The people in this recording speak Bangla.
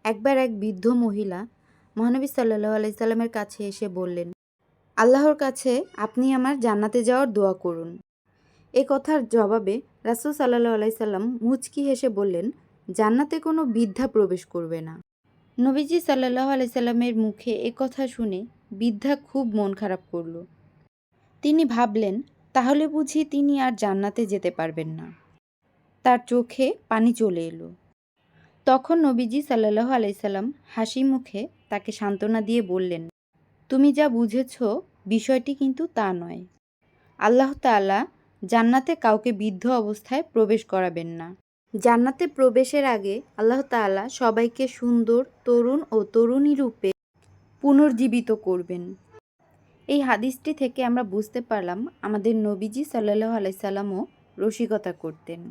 একবার এক বৃদ্ধ মহিলা মহানবী সাল্লাল্লাহু আলাইহি সাল্লামের কাছে এসে বললেন, আল্লাহর কাছে আপনি আমার জান্নাতে যাওয়ার দোয়া করুন। এ কথার জবাবে রাসূল সাল্লাল্লাহু আলাইহি সাল্লাম মুচকি হেসে বললেন, জান্নাতে কোনো বৃদ্ধা প্রবেশ করবে না। নবীজি সাল্লাল্লাহু আলাইহি সাল্লামের মুখে এ কথা শুনে বৃদ্ধা খুব মন খারাপ করল। তিনি ভাবলেন, তাহলে বুঝি তিনি আর জান্নাতে যেতে পারবেন না। তার চোখে পানি চলে এলো। তখন নবীজি সাল্লাল্লাহু আলাইহি সাল্লাম হাসি মুখে তাকে সান্ত্বনা দিয়ে বললেন, তুমি যা বুঝেছ বিষয়টি কিন্তু তা নয়। আল্লাহ তাআলা জান্নাতে কাউকে বৃদ্ধ অবস্থায় প্রবেশ করাবেন না। জান্নাতে প্রবেশের আগে আল্লাহ তাআলা সবাইকে সুন্দর তরুণ ও তরুণী রূপে পুনর্জীবিত করবেন। এই হাদিসটি থেকে আমরা বুঝতে পারলাম আমাদের নবীজি সাল্লাল্লাহু আলাইহি সাল্লামও রসিকতা করতেন।